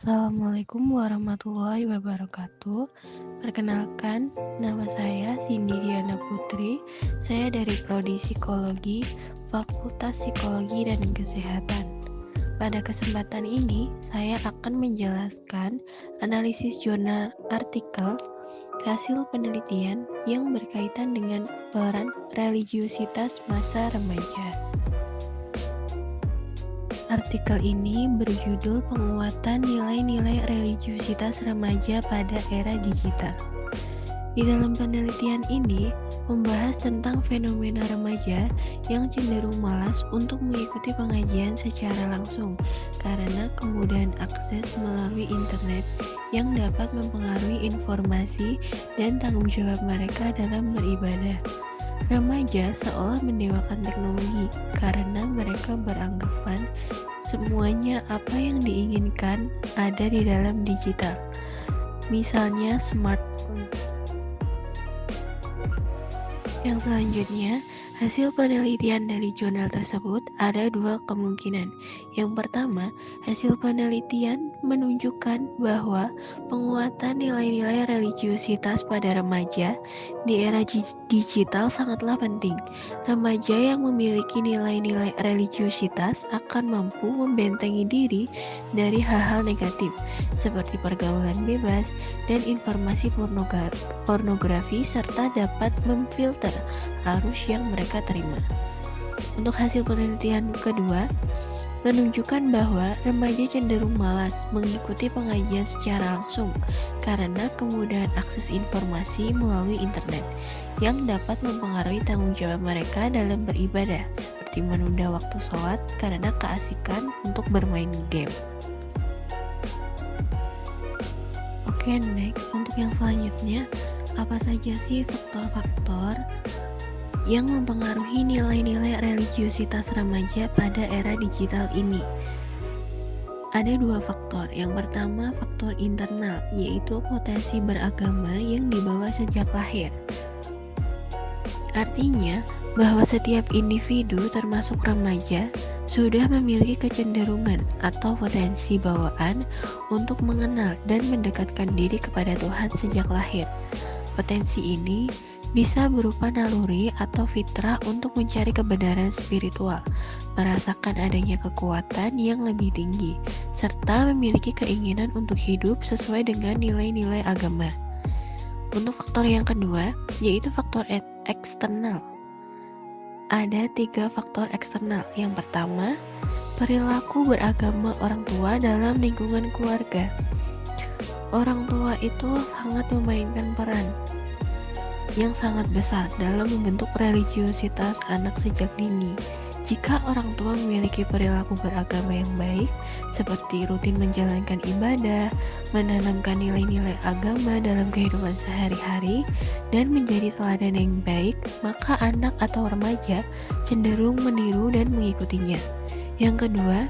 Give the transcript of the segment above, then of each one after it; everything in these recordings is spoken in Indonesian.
Assalamualaikum warahmatullahi wabarakatuh. Perkenalkan, nama saya Cindy Diana Putri. Saya dari Prodi Psikologi, Fakultas Psikologi dan Kesehatan. Pada kesempatan ini, saya akan menjelaskan analisis jurnal artikel hasil penelitian yang berkaitan dengan peran religiusitas masa remaja. Artikel ini berjudul Penguatan Nilai-nilai Religiusitas Remaja pada Era Digital. Di dalam penelitian ini, membahas tentang fenomena remaja yang cenderung malas untuk mengikuti pengajian secara langsung karena kemudahan akses melalui internet yang dapat mempengaruhi informasi dan tanggung jawab mereka dalam beribadah. Remaja seolah mendewakan teknologi karena mereka beranggapan semuanya apa yang diinginkan ada di dalam digital, misalnya smartphone. Yang selanjutnya, hasil penelitian dari jurnal tersebut ada dua kemungkinan. Yang pertama, hasil penelitian menunjukkan bahwa penguatan nilai-nilai religiusitas pada remaja di era digital sangatlah penting. Remaja yang memiliki nilai-nilai religiusitas akan mampu membentengi diri dari hal-hal negatif, seperti pergaulan bebas dan informasi pornografi serta dapat memfilter arus yang mereka terima. Untuk hasil penelitian kedua, menunjukkan bahwa remaja cenderung malas mengikuti pengajian secara langsung karena kemudahan akses informasi melalui internet yang dapat mempengaruhi tanggung jawab mereka dalam beribadah, seperti menunda waktu sholat karena keasikan untuk bermain game. Oke, next, untuk yang selanjutnya, apa saja sih faktor-faktor yang mempengaruhi nilai-nilai religiusitas remaja pada era digital ini? Ada dua faktor. Yang pertama, faktor internal, yaitu potensi beragama yang dibawa sejak lahir. Artinya, bahwa setiap individu termasuk remaja sudah memiliki kecenderungan atau potensi bawaan untuk mengenal dan mendekatkan diri kepada Tuhan sejak lahir. Potensi ini bisa berupa naluri atau fitrah untuk mencari kebenaran spiritual, merasakan adanya kekuatan yang lebih tinggi, serta memiliki keinginan untuk hidup sesuai dengan nilai-nilai agama. Untuk faktor yang kedua, yaitu faktor eksternal. Ada 3 faktor eksternal. Yang pertama, perilaku beragama orang tua dalam lingkungan keluarga. Orang tua itu sangat memainkan peran yang sangat besar dalam membentuk religiusitas anak sejak dini. Jika orang tua memiliki perilaku beragama yang baik, seperti rutin menjalankan ibadah, menanamkan nilai-nilai agama dalam kehidupan sehari-hari, dan menjadi teladan yang baik, maka anak atau remaja cenderung meniru dan mengikutinya. Yang kedua,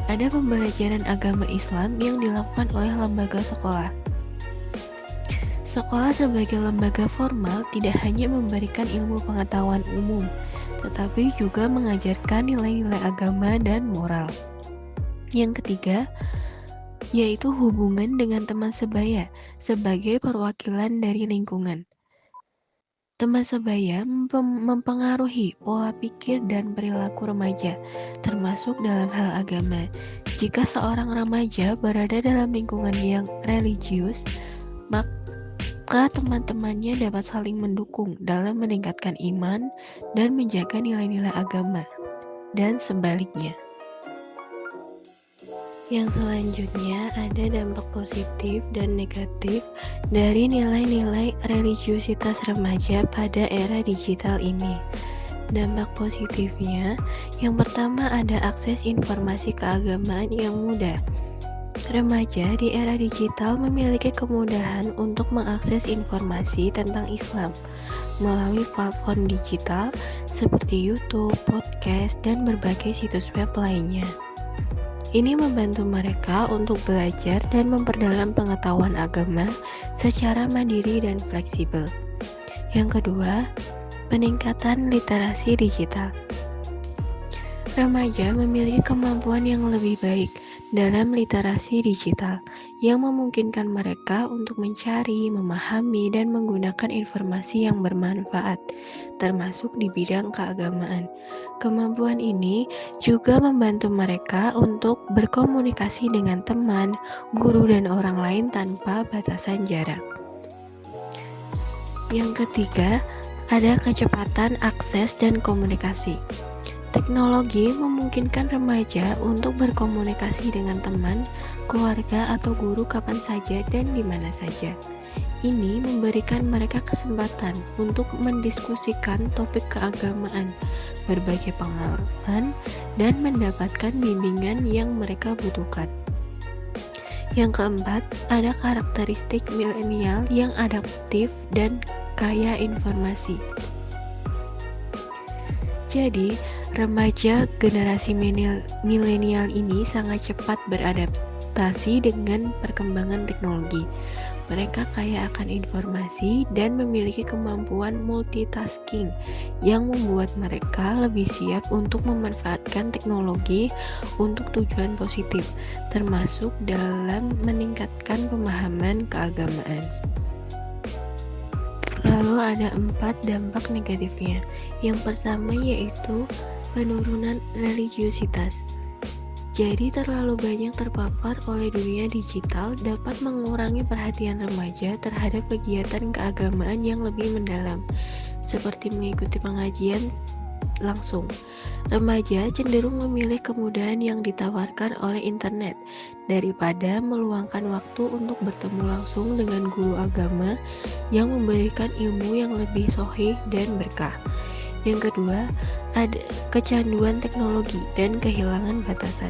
ada pembelajaran agama Islam yang dilakukan oleh lembaga sekolah. Sekolah sebagai lembaga formal tidak hanya memberikan ilmu pengetahuan umum, tetapi juga mengajarkan nilai-nilai agama dan moral. Yang ketiga, yaitu hubungan dengan teman sebaya sebagai perwakilan dari lingkungan. Teman sebaya mempengaruhi pola pikir dan perilaku remaja, termasuk dalam hal agama. Jika seorang remaja berada dalam lingkungan yang religius, maka teman-temannya dapat saling mendukung dalam meningkatkan iman dan menjaga nilai-nilai agama, dan sebaliknya. Yang selanjutnya ada dampak positif dan negatif dari nilai-nilai religiusitas remaja pada era digital ini. Dampak positifnya, yang pertama ada akses informasi keagamaan yang mudah. Remaja di era digital memiliki kemudahan untuk mengakses informasi tentang Islam melalui platform digital seperti YouTube, podcast, dan berbagai situs web lainnya. Ini membantu mereka untuk belajar dan memperdalam pengetahuan agama secara mandiri dan fleksibel. Yang kedua, peningkatan literasi digital. Remaja memiliki kemampuan yang lebih baik dalam literasi digital yang memungkinkan mereka untuk mencari, memahami, dan menggunakan informasi yang bermanfaat, termasuk di bidang keagamaan. Kemampuan ini juga membantu mereka untuk berkomunikasi dengan teman, guru, dan orang lain tanpa batasan jarak. Yang ketiga, ada kecepatan akses dan komunikasi. Teknologi memungkinkan remaja untuk berkomunikasi dengan teman, keluarga, atau guru kapan saja dan di mana saja. Ini memberikan mereka kesempatan untuk mendiskusikan topik keagamaan, berbagai pengalaman, dan mendapatkan bimbingan yang mereka butuhkan. Yang keempat, ada karakteristik milenial yang adaptif dan kaya informasi. Jadi, remaja generasi milenial ini sangat cepat beradaptasi dengan perkembangan teknologi. Mereka kaya akan informasi dan memiliki kemampuan multitasking yang membuat mereka lebih siap untuk memanfaatkan teknologi untuk tujuan positif, termasuk dalam meningkatkan pemahaman keagamaan. Lalu ada 4 dampak negatifnya. Yang pertama yaitu penurunan religiusitas. Jadi terlalu banyak terpapar oleh dunia digital dapat mengurangi perhatian remaja terhadap kegiatan keagamaan yang lebih mendalam, seperti mengikuti pengajian langsung. Remaja cenderung memilih kemudahan yang ditawarkan oleh internet daripada meluangkan waktu untuk bertemu langsung dengan guru agama yang memberikan ilmu yang lebih sahih dan berkah. Yang kedua, ada kecanduan teknologi dan kehilangan batasan.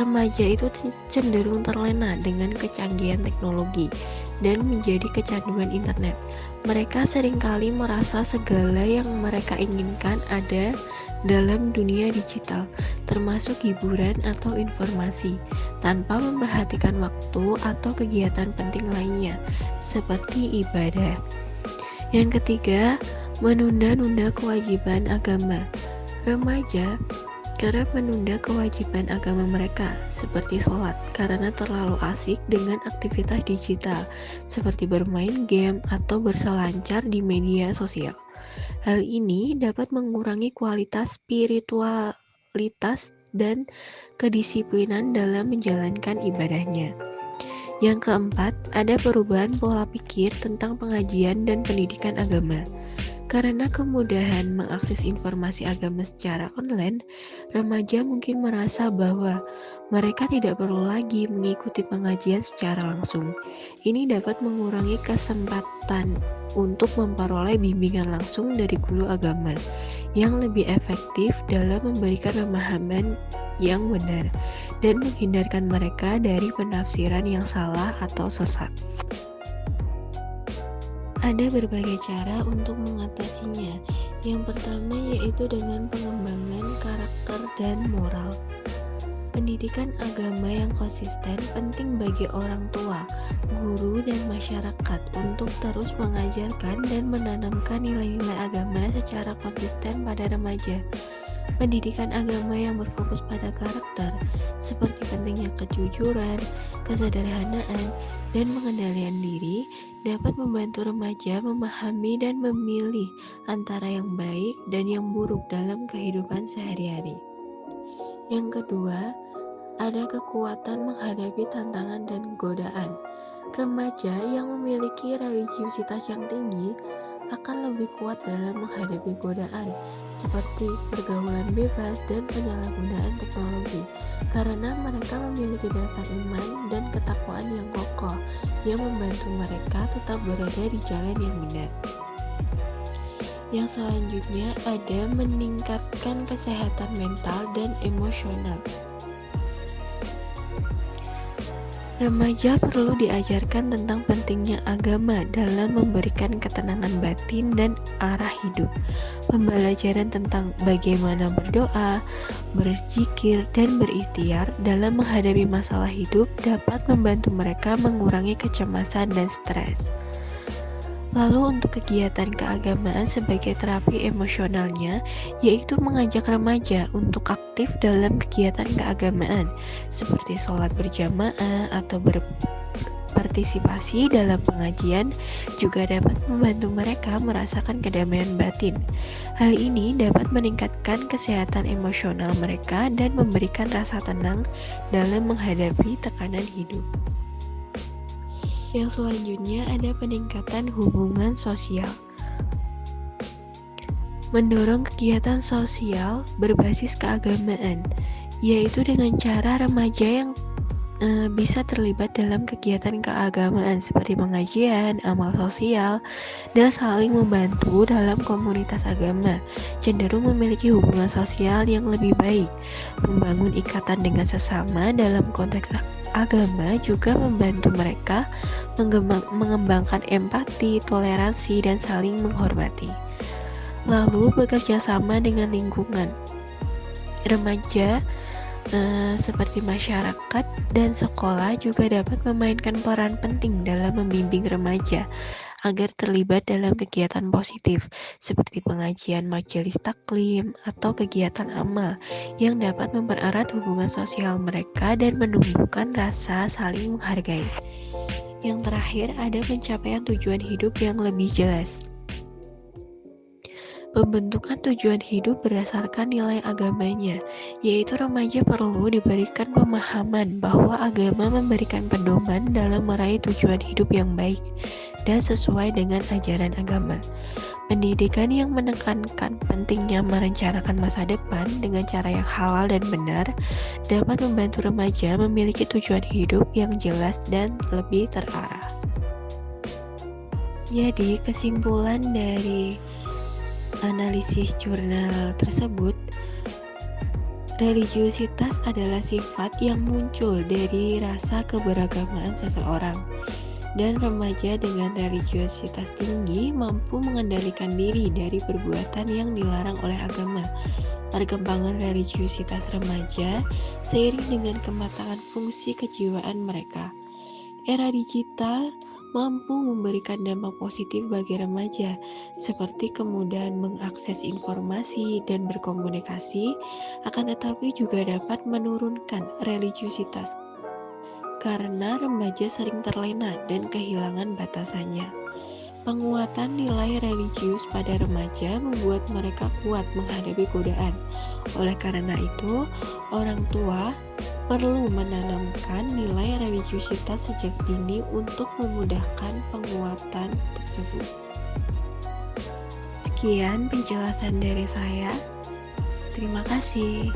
Remaja itu cenderung terlena dengan kecanggihan teknologi dan menjadi kecanduan internet. Mereka seringkali merasa segala yang mereka inginkan ada dalam dunia digital, termasuk hiburan atau informasi, tanpa memperhatikan waktu atau kegiatan penting lainnya, seperti ibadah. Yang ketiga, menunda-nunda kewajiban agama. Remaja kerap menunda kewajiban agama mereka, seperti sholat, karena terlalu asik dengan aktivitas digital, seperti bermain game atau berselancar di media sosial. Hal ini dapat mengurangi kualitas spiritualitas dan kedisiplinan dalam menjalankan ibadahnya. Yang keempat, ada perubahan pola pikir tentang pengajian dan pendidikan agama. Karena kemudahan mengakses informasi agama secara online, remaja mungkin merasa bahwa mereka tidak perlu lagi mengikuti pengajian secara langsung. Ini dapat mengurangi kesempatan untuk memperoleh bimbingan langsung dari guru agama yang lebih efektif dalam memberikan pemahaman yang benar dan menghindarkan mereka dari penafsiran yang salah atau sesat. Ada berbagai cara untuk mengatasinya. Yang pertama yaitu dengan pengembangan karakter dan moral. Pendidikan agama yang konsisten penting bagi orang tua, guru, dan masyarakat untuk terus mengajarkan dan menanamkan nilai-nilai agama secara konsisten pada remaja. Pendidikan agama yang berfokus pada karakter, seperti pentingnya kejujuran, kesederhanaan, dan pengendalian diri, dapat membantu remaja memahami dan memilih antara yang baik dan yang buruk dalam kehidupan sehari-hari. Yang kedua, ada kekuatan menghadapi tantangan dan godaan. Remaja yang memiliki religiusitas yang tinggi akan lebih kuat dalam menghadapi godaan seperti pergaulan bebas dan penyalahgunaan teknologi, karena mereka memiliki dasar iman dan ketakwaan yang kokoh yang membantu mereka tetap berada di jalan yang benar. Yang selanjutnya ada meningkatkan kesehatan mental dan emosional. Remaja perlu diajarkan tentang pentingnya agama dalam memberikan ketenangan batin dan arah hidup. Pembelajaran tentang bagaimana berdoa, berzikir, dan berikhtiar dalam menghadapi masalah hidup dapat membantu mereka mengurangi kecemasan dan stres. Lalu untuk kegiatan keagamaan sebagai terapi emosionalnya, yaitu mengajak remaja untuk aktif dalam kegiatan keagamaan, seperti sholat berjamaah atau berpartisipasi dalam pengajian, juga dapat membantu mereka merasakan kedamaian batin. Hal ini dapat meningkatkan kesehatan emosional mereka dan memberikan rasa tenang dalam menghadapi tekanan hidup. Yang selanjutnya ada peningkatan hubungan sosial. Mendorong kegiatan sosial berbasis keagamaan, yaitu dengan cara remaja yang bisa terlibat dalam kegiatan keagamaan seperti pengajian, amal sosial, dan saling membantu dalam komunitas agama, cenderung memiliki hubungan sosial yang lebih baik. Membangun ikatan dengan sesama dalam konteks agama juga membantu mereka mengembangkan empati, toleransi, dan saling menghormati. Lalu bekerja sama dengan lingkungan. Remaja seperti masyarakat dan sekolah juga dapat memainkan peran penting dalam membimbing remaja agar terlibat dalam kegiatan positif seperti pengajian majelis taklim atau kegiatan amal yang dapat mempererat hubungan sosial mereka dan menumbuhkan rasa saling menghargai. Yang terakhir ada pencapaian tujuan hidup yang lebih jelas. Pembentukan tujuan hidup berdasarkan nilai agamanya, yaitu remaja perlu diberikan pemahaman bahwa agama memberikan pedoman dalam meraih tujuan hidup yang baik dan sesuai dengan ajaran agama. Pendidikan yang menekankan pentingnya merencanakan masa depan dengan cara yang halal dan benar dapat membantu remaja memiliki tujuan hidup yang jelas dan lebih terarah. Jadi, kesimpulan dari analisis jurnal tersebut, religiusitas adalah sifat yang muncul dari rasa keberagamaan seseorang, dan remaja dengan religiusitas tinggi mampu mengendalikan diri dari perbuatan yang dilarang oleh agama. Perkembangan religiusitas remaja seiring dengan kematangan fungsi kejiwaan mereka. Era digital mampu memberikan dampak positif bagi remaja, seperti kemudahan mengakses informasi dan berkomunikasi, akan tetapi juga dapat menurunkan religiusitas, karena remaja sering terlena dan kehilangan batasannya. Penguatan nilai religius pada remaja membuat mereka kuat menghadapi godaan. Oleh karena itu, orang tua perlu menanamkan nilai religiusitas sejak dini untuk memudahkan penguatan tersebut. Sekian penjelasan dari saya. Terima kasih.